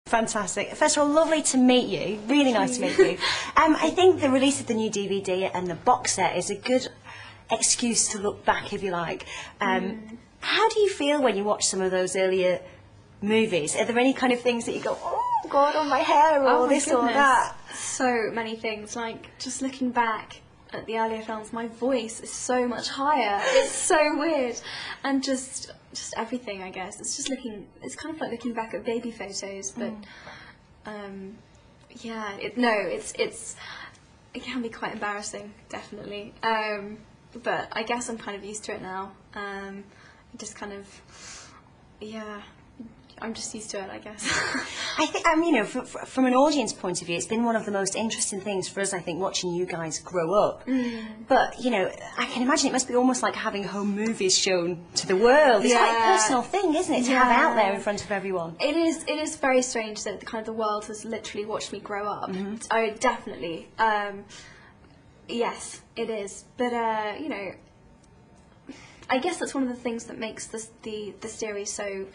Fantastic. First of all, lovely to meet you. Really nice to meet you. I think the release of the new DVD and the box set is a good excuse to look back, if you like. How do you feel when you watch some of those earlier movies? Are there any kind of things that you go, oh God, on my hair, or this or that? So many things. Like, just looking back at the earlier films, my voice is so much higher. It's so weird. And just everything, I guess. It's kind of like looking back at baby photos, but yeah, it can be quite embarrassing, definitely. But I guess I'm kind of used to it now. Just kind of, yeah, I'm just used to it, I guess. I think, you know, from an audience point of view, it's been one of the most interesting things for us, I think, watching you guys grow up. But, you know, I can imagine it must be almost like having home movies shown to the world. It's quite a personal thing, isn't it, to have out there in front of everyone? It is very strange that the world has literally watched me grow up. Oh, definitely. Yes, it is. But, you know, I guess that's one of the things that makes the series so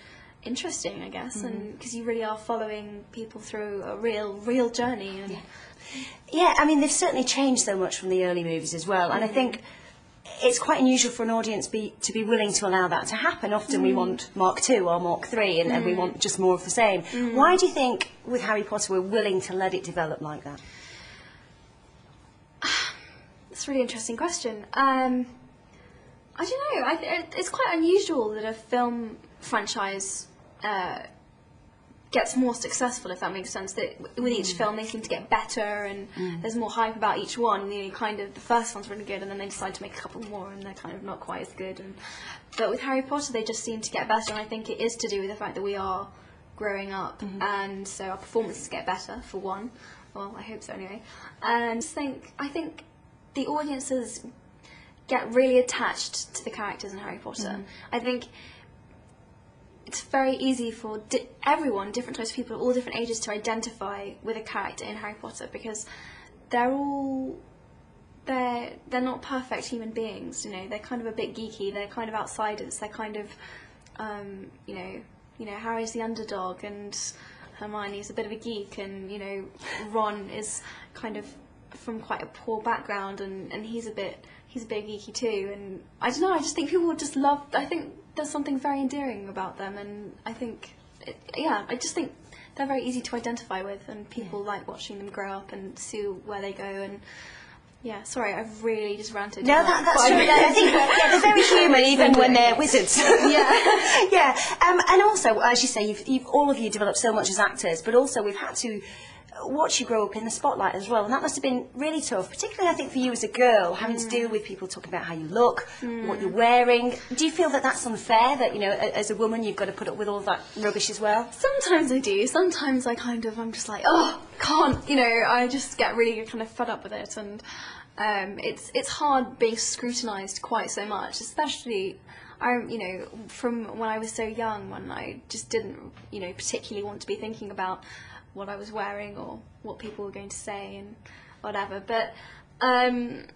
interesting, I guess, and because you really are following people through a real journey. And yeah, I mean, they've certainly changed so much from the early movies as well, and I think it's quite unusual for an audience to be willing to allow that to happen. Often we want Mark II or Mark III, and we want just more of the same. Why do you think with Harry Potter we're willing to let it develop like that? That's a really interesting question. I don't know. It's quite unusual that a film franchise gets more successful, if that makes sense. That with each film they seem to get better, and there's more hype about each one. You know, kind of the first one's really good, and then they decide to make a couple more, and they're kind of not quite as good. But with Harry Potter, they just seem to get better, and I think it is to do with the fact that we are growing up, and so our performances get better, for one. Well, I hope so anyway. And I think the audiences get really attached to the characters in Harry Potter. I think it's very easy for everyone, different types of people, all different ages, to identify with a character in Harry Potter, because they're not perfect human beings. You know, they're kind of a bit geeky. They're kind of outsiders. They're kind of, you know, Harry's the underdog, and Hermione's a bit of a geek, and you know, Ron is kind of from quite a poor background, and he's a bit geeky too. And I don't know, I just think people just love, I think there's something very endearing about them, and I think, I just think they're very easy to identify with, and people like watching them grow up and see where they go. And yeah, sorry, I've really just ranted. No, that's true. I think they're very human even when they're wizards. Yeah. And also, as you say, you've all of you developed so much as actors, but also we've had to watch you grow up in the spotlight as well, and that must have been really tough, particularly I think for you as a girl, having to deal with people talking about how you look, what you're wearing. Do you feel that that's unfair, that, you know, as a woman you've got to put up with all that rubbish as well? Sometimes I do. Sometimes I'm just like, oh, can't, you know, I just get really kind of fed up with it, and it's hard being scrutinised quite so much, especially you know, from when I was so young, when I just didn't, you know, particularly want to be thinking about what I was wearing or what people were going to say and whatever. But I don't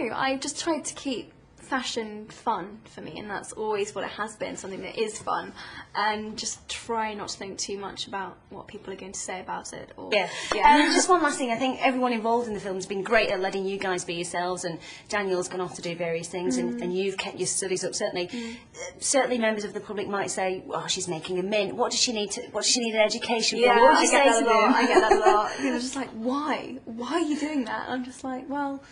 know, I just tried to keep fashion fun for me, and that's always what it has been, something that is fun, and just try not to think too much about what people are going to say about it. Or, just one last thing, I think everyone involved in the film has been great at letting you guys be yourselves, and Daniel's gone off to do various things, and you've kept your studies up, certainly. Certainly members of the public might say, well, she's making a mint, what does she need an education for? What would you say to them? I get that a lot. People are just like, why are you doing that? I'm just like, well,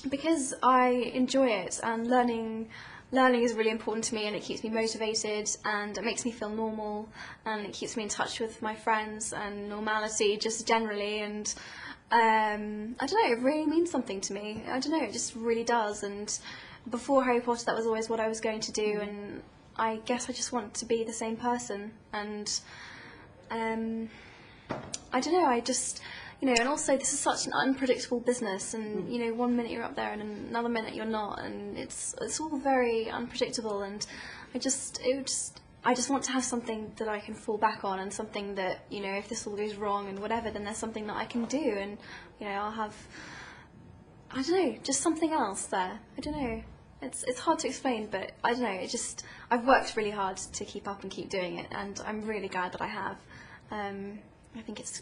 because I enjoy it, and learning is really important to me, and it keeps me motivated, and it makes me feel normal, and it keeps me in touch with my friends and normality just generally. And I don't know, it really means something to me. I don't know, it just really does. And before Harry Potter, that was always what I was going to do, and I guess I just want to be the same person. And I don't know, I just, you know, and also this is such an unpredictable business, and you know, one minute you're up there and another minute you're not, and it's all very unpredictable, and I just want to have something that I can fall back on, and something that, you know, if this all goes wrong and whatever, then there's something that I can do, and you know, I'll have, I don't know, just something else there. I don't know. It's hard to explain, but I don't know. I've worked really hard to keep up and keep doing it, and I'm really glad that I have. I think it's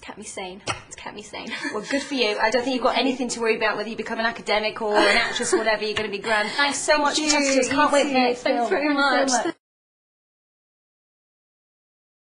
kept me sane. It's kept me sane. Well, good for you. I don't think you've got anything to worry about whether you become an academic or an actress or whatever. You're going to be grand. Thanks so much for talking to us. Can't wait for the next film. Thanks very much.